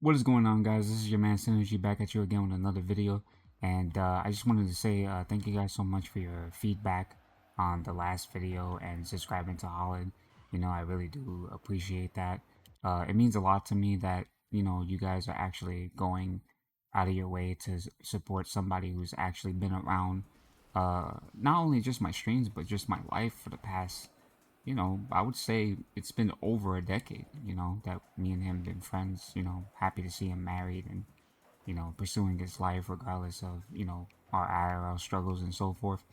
What is going on, guys? This is your man Synergy back at you again with another video, and I just wanted to say thank you guys so much for your feedback on the last video and subscribing to Holland. I really do appreciate that. It means a lot to me that you guys are actually going out of your way to support somebody who's actually been around, not only just my streams but just my life for the past, I would say it's been over a decade, that me and him been friends, happy to see him married and, pursuing his life regardless of, our IRL struggles and so forth.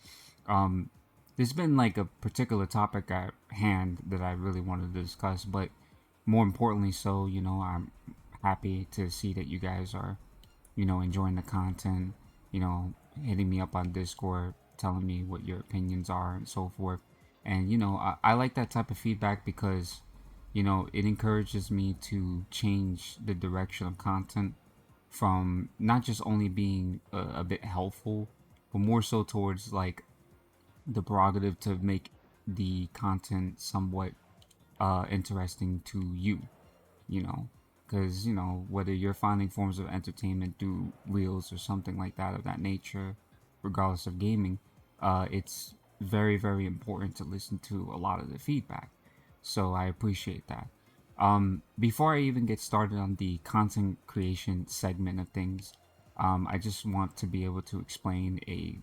Um, there's been like a particular topic at hand that I really wanted to discuss, but more importantly so, I'm happy to see that you guys are, enjoying the content, hitting me up on Discord, telling me what your opinions are and so forth. And, I like that type of feedback because, it encourages me to change the direction of content from not just only being a bit helpful, but more so towards like the prerogative to make the content somewhat interesting to you, you know, because whether you're finding forms of entertainment through reels or something like that of that nature, regardless of gaming, it's very important to listen to a lot of the feedback. So I appreciate that. Before I even get started on the content creation segment of things, I just want to be able to explain a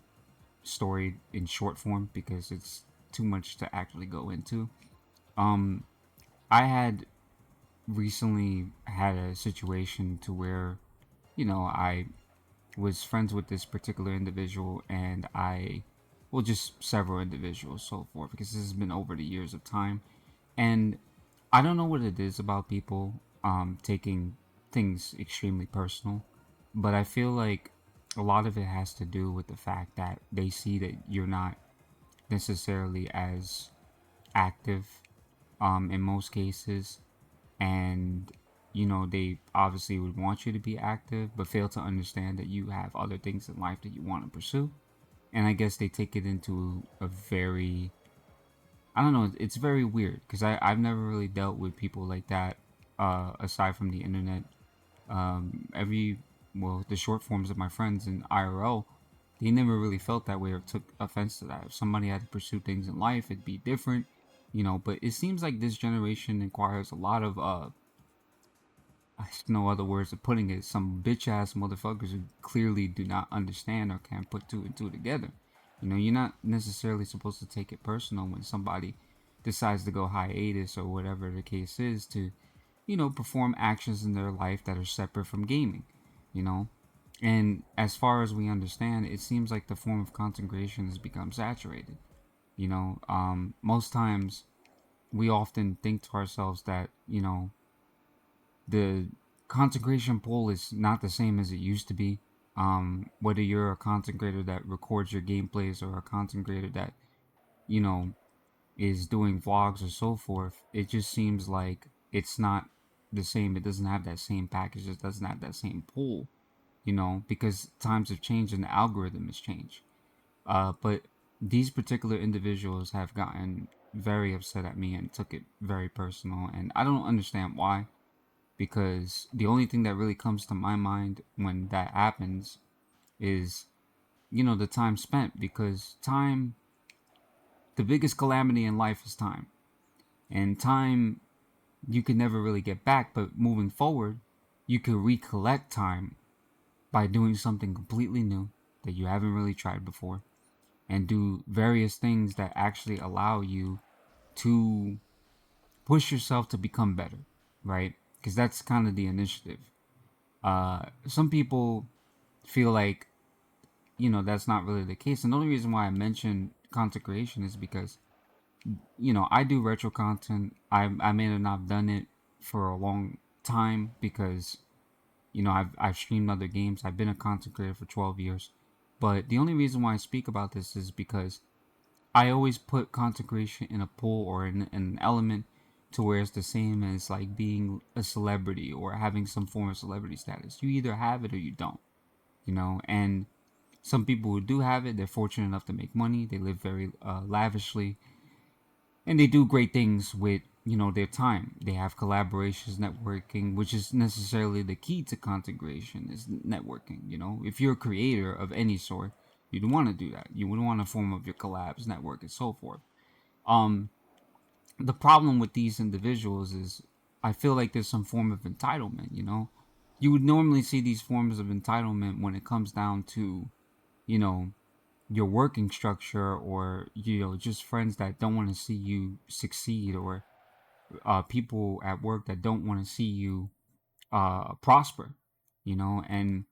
story in short form because it's too much to actually go into. I had recently had a situation to where, I was friends with this particular individual and well, just several individuals, so forth, because this has been over the years of time. And I don't know what it is about people taking things extremely personal, but I feel like a lot of it has to do with the fact that they see that you're not necessarily as active in most cases, and they obviously would want you to be active but fail to understand that you have other things in life that you want to pursue. And I guess they take it into a very, I don't know, it's very weird because I've never really dealt with people like that, aside from the internet. Every Well, the short forms of my friends in IRL, they never really felt that way or took offense to that. If somebody had to pursue things in life, it'd be different, but it seems like this generation requires a lot of no other words of putting it, some bitch ass motherfuckers who clearly do not understand or can't put two and two together. You're not necessarily supposed to take it personal when somebody decides to go hiatus or whatever the case is to, perform actions in their life that are separate from gaming, you know. And as far as we understand, it seems like the form of content creation has become saturated. Most times we often think to ourselves that, the content pool is not the same as it used to be. Whether you're a content creator that records your gameplays or a content creator that, you know, is doing vlogs or so forth, it just seems like it's not the same. It doesn't have that same package. It doesn't have that same pool, because times have changed and the algorithm has changed. But these particular individuals have gotten very upset at me and took it very personal. And I don't understand why, because the only thing that really comes to my mind when that happens is, the time spent, because time, the biggest calamity in life is time. And time you can never really get back, but moving forward, you can recollect time by doing something completely new that you haven't really tried before and do various things that actually allow you to push yourself to become better, right? Because that's kind of the initiative. Some people feel like, that's not really the case. And the only reason why I mention content creation is because, I do retro content. I may have not done it for a long time because, I've streamed other games. I've been a content creator for 12 years. But the only reason why I speak about this is because I always put content creation in a pool or in an element to where it's the same as like being a celebrity or having some form of celebrity status. You either have it or you don't, and some people who do have it, they're fortunate enough to make money. They live very lavishly, and they do great things with their time. They have collaborations, networking, which is necessarily the key to content creation is networking. If you're a creator of any sort, you'd want to do that. You would want to form of your collabs, network, and so forth. Um, the problem with these individuals is I feel like there's some form of entitlement. You would normally see these forms of entitlement when it comes down to, you know, your working structure, or just friends that don't want to see you succeed, or people at work that don't want to see you prosper. And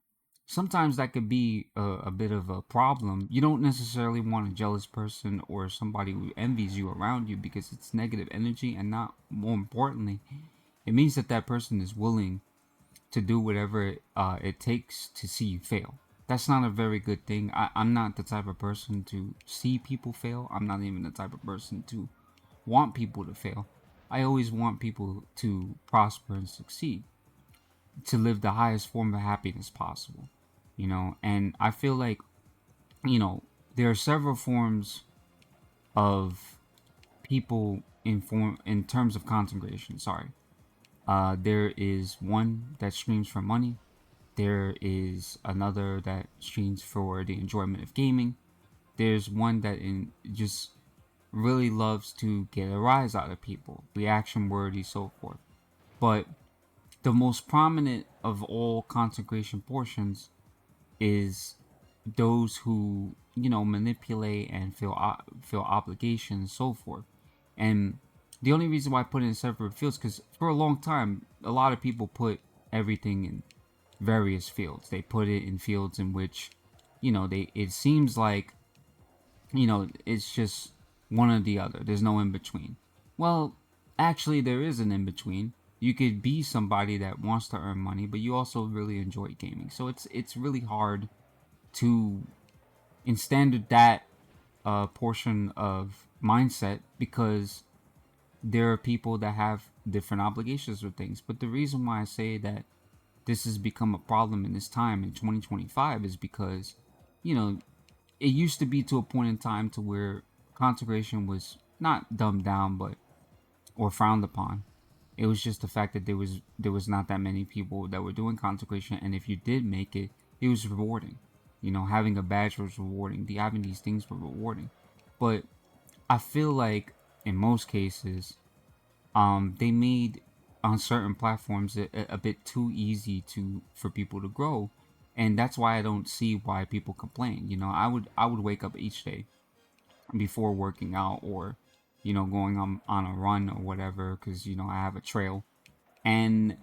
sometimes that could be a bit of a problem. You don't necessarily want a jealous person or somebody who envies you around you, because it's negative energy, and not more importantly, it means that that person is willing to do whatever it takes to see you fail. That's not a very good thing. I'm not the type of person to see people fail. I'm not even the type of person to want people to fail. I always want people to prosper and succeed, to live the highest form of happiness possible. And I feel like, you know, there are several forms of people in terms of content creation. Sorry. There is one that streams for money. There is another that streams for the enjoyment of gaming. There's one that just really loves to get a rise out of people, reaction worthy, so forth. But the most prominent of all content creation portions is those who manipulate and feel obligation and so forth. And the only reason why I put it in separate fields, because for a long time a lot of people put everything in various fields. They put it in fields in which they it seems like it's just one or the other. There's no in between. Well, actually, there is an in between. You could be somebody that wants to earn money, but you also really enjoy gaming. So it's really hard to in standard that portion of mindset, because there are people that have different obligations with things. But the reason why I say that this has become a problem in this time in 2025 is because you know it used to be to a point in time to where consecration was not dumbed down, but or frowned upon. It was just the fact that there was not that many people that were doing consecration, and if you did make it, it was rewarding. Having a badge was rewarding. Having these things were rewarding. But I feel like in most cases, they made on certain platforms a bit too easy for people to grow, and that's why I don't see why people complain. I would wake up each day before working out, or going on a run or whatever, because I have a trail, and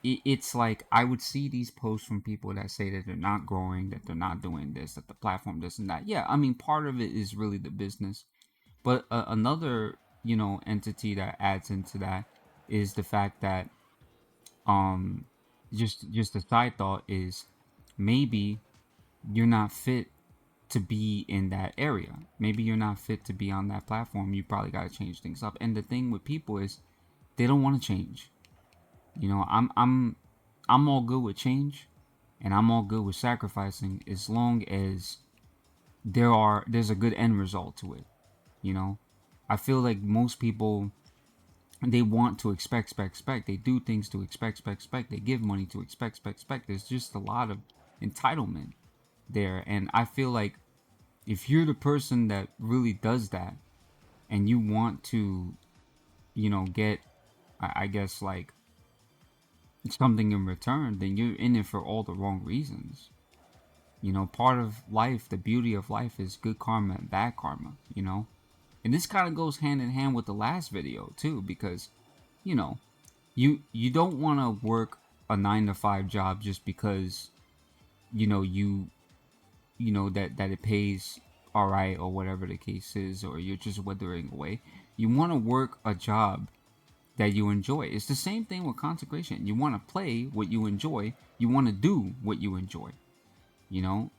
it's like I would see these posts from people that say that they're not growing, that they're not doing this, that the platform this and that. Yeah, I mean, part of it is really the business, but another entity that adds into that is the fact that um just a side thought is maybe you're not fit to be in that area. Maybe you're not fit to be on that platform. You probably got to change things up. And the thing with people is they don't want to change. I'm all good with change, and I'm all good with sacrificing as long as there's a good end result to it. You know, I feel like most people, they want to expect. They do things to expect. They give money to expect. There's just a lot of entitlement there, and I feel like if you're the person that really does that, and you want to, get, I guess, like something in return, then you're in it for all the wrong reasons. Part of life, the beauty of life is good karma and bad karma. And this kind of goes hand in hand with the last video too, because, you know, you don't want to work a 9 to 5 job just because, that it pays all right, or whatever the case is, or you're just withering away. You want to work a job that you enjoy. It's the same thing with consecration. You want to play what you enjoy. You want to do what you enjoy.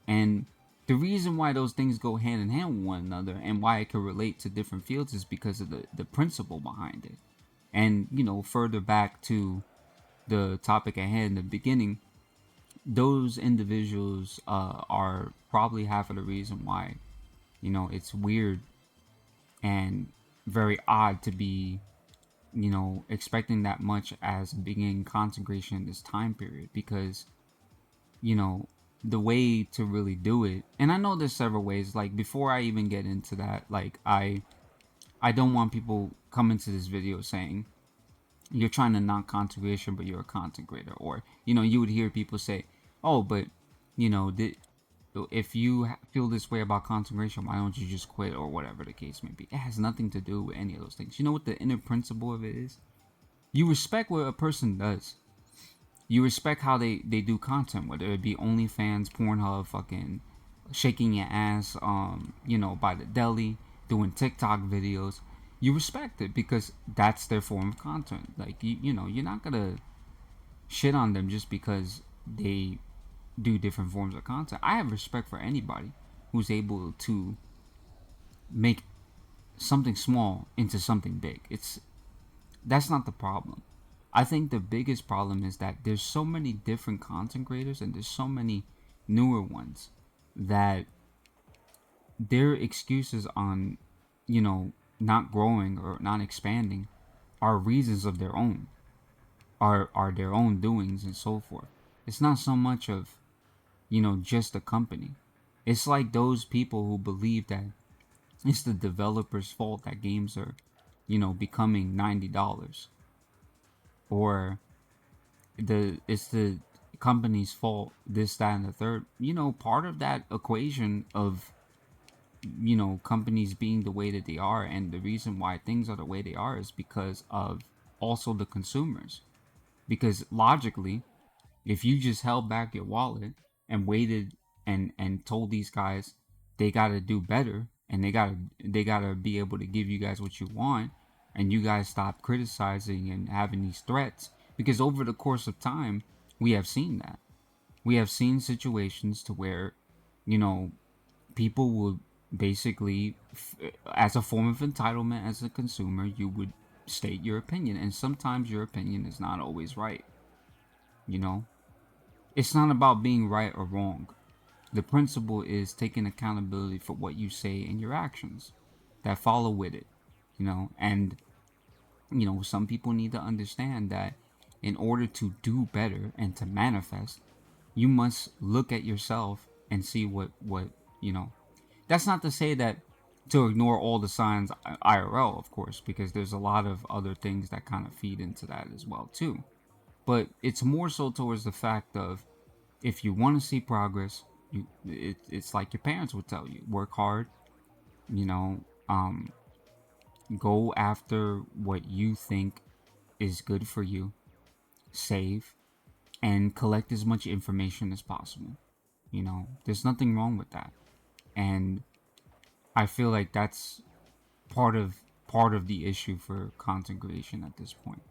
And the reason why those things go hand in hand with one another, and why it can relate to different fields, is because of the principle behind it. And further back to the topic at hand in the beginning, those individuals are probably half of the reason why it's weird and very odd to be expecting that much as a beginning content creation in this time period, because the way to really do it, and I know there's several ways. Like, before I even get into that, like, I don't want people coming to this video saying you're trying to knock content creation but you're a content creator, or you would hear people say, oh, but you know if you feel this way about content creation, why don't you just quit, or whatever the case may be. It has nothing to do with any of those things. You know what the inner principle of it is? You respect what a person does. You respect how they do content, whether it be OnlyFans, Pornhub, fucking shaking your ass, by the deli, doing TikTok videos. You respect it because that's their form of content. Like, you're not gonna shit on them just because they do different forms of content. I have respect for anybody who's able to make something small into something big. That's not the problem. I think the biggest problem is that there's so many different content creators and there's so many newer ones that their excuses on, not growing or not expanding are reasons of their own, are their own doings and so forth. It's not so much of, just the company. It's like those people who believe that it's the developer's fault that games are, becoming $90, or it's the company's fault, this, that, and the third. Part of that equation of companies being the way that they are, and the reason why things are the way they are, is because of also the consumers. Because logically, if you just held back your wallet and waited and told these guys they got to do better, and they got to be able to give you guys what you want, and you guys stop criticizing and having these threats, because over the course of time we have seen that. We have seen situations to where, you know people will basically, as a form of entitlement, as a consumer, you would state your opinion, and sometimes your opinion is not always right. you know it's not about being right or wrong. The principle is taking accountability for what you say and your actions that follow with it. And some people need to understand that in order to do better and to manifest, you must look at yourself and see what you know that's not to say that to ignore all the signs IRL, of course, because there's a lot of other things that kind of feed into that as well too. But it's more so towards the fact of, if you want to see progress, it's like your parents would tell you: work hard, you know, um, go after what you think is good for you, save, and collect as much information as possible. There's nothing wrong with that, and I feel like that's part of part of the issue for content creation at this point,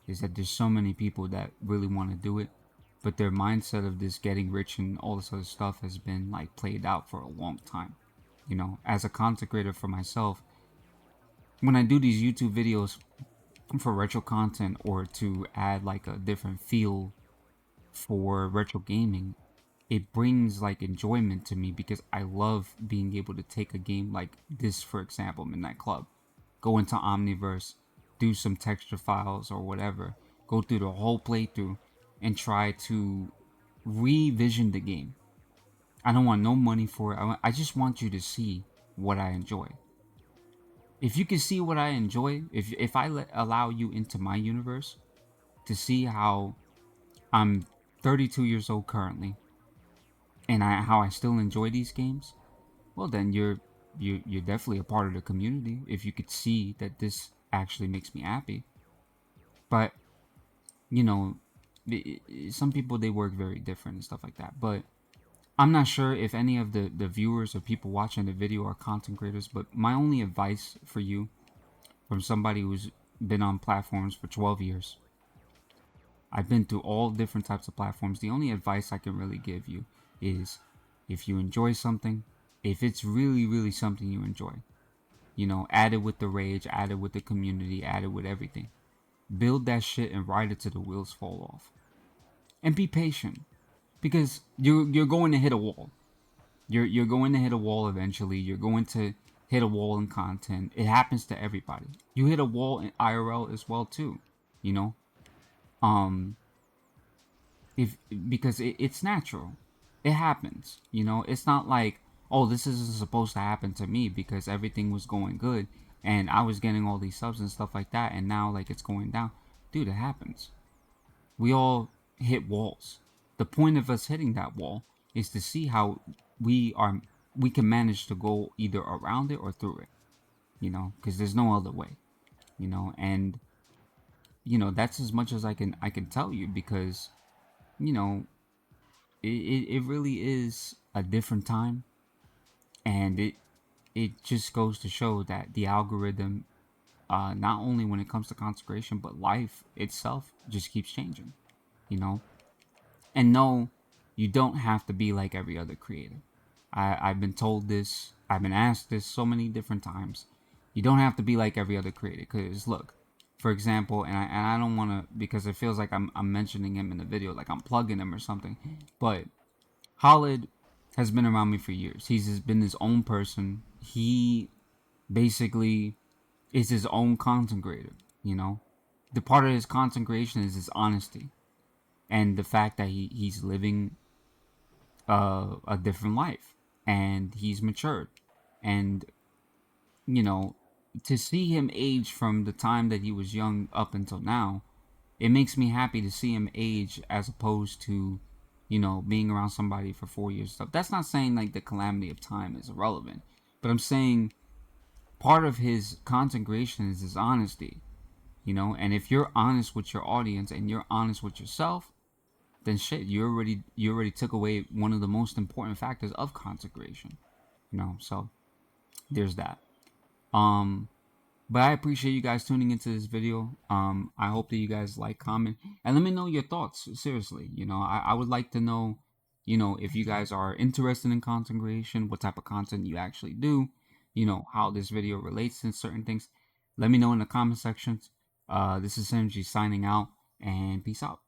is that there's so many people that really want to do it, but their mindset of this getting rich and all this other stuff has been like played out for a long time. As a content creator for myself, when I do these YouTube videos for retro content, or to add like a different feel for retro gaming, it brings like enjoyment to me, because I love being able to take a game like this, for example, Midnight Club, go into Omniverse, do some texture files or whatever, go through the whole playthrough, and try to revision the game. I don't want no money for it. I just want you to see what I enjoy. If you can see what I enjoy, if I allow you into my universe to see how I'm 32 years old currently, and how I still enjoy these games, well, then you're definitely a part of the community. If you could see that this actually makes me happy. But you know, some people, they work very different and stuff like that. But I'm not sure if any of the viewers or people watching the video are content creators. But my only advice for you, from somebody who's been on platforms for 12 years, I've been through all different types of platforms. The only advice I can really give you is, if you enjoy something, if it's really, really something you enjoy, add it with the rage, add it with the community, add it with everything. Build that shit and ride it till the wheels fall off. And be patient, because you're going to hit a wall. You're going to hit a wall eventually. You're going to hit a wall in content. It happens to everybody. You hit a wall in IRL as well too, you know. Um, if because it's natural, it happens. You know, it's not like, oh, this isn't supposed to happen to me because everything was going good and I was getting all these subs and stuff like that, and now like it's going down. Dude, it happens. We all hit walls. The point of us hitting that wall is to see how we are we can manage to go either around it or through it, you know, because there's no other way, you know. And you know, that's as much as I can tell you, because you know, it really is a different time, and it just goes to show that the algorithm, not only when it comes to consecration but life itself, just keeps changing, you know. And no, you don't have to be like every other creator. I've been told this, I've been asked this so many different times. You don't have to be like every other creator, because look, for example, and I don't want to, because it feels like I'm mentioning him in the video, like I'm plugging him or something, but Khalid has been around me for years. He's been his own person. He basically is his own content creator, you know? The part of his content creation is his honesty and the fact that he's living a different life and he's matured. And, you know, to see him age from the time that he was young up until now, it makes me happy to see him age as opposed to, you know, being around somebody for 4 years stuff. That's not saying like the calamity of time is irrelevant, but I'm saying part of his content creation is his honesty, you know. And if you're honest with your audience and you're honest with yourself, then shit, you already took away one of the most important factors of content creation, you know. So there's that. Um, But I appreciate you guys tuning into this video. I hope that you guys like, comment, and let me know your thoughts. Seriously, you know, I would like to know, you know, if you guys are interested in content creation, what type of content you actually do, you know, how this video relates to certain things. Let me know in the comment sections. This is Synergy signing out, and peace out.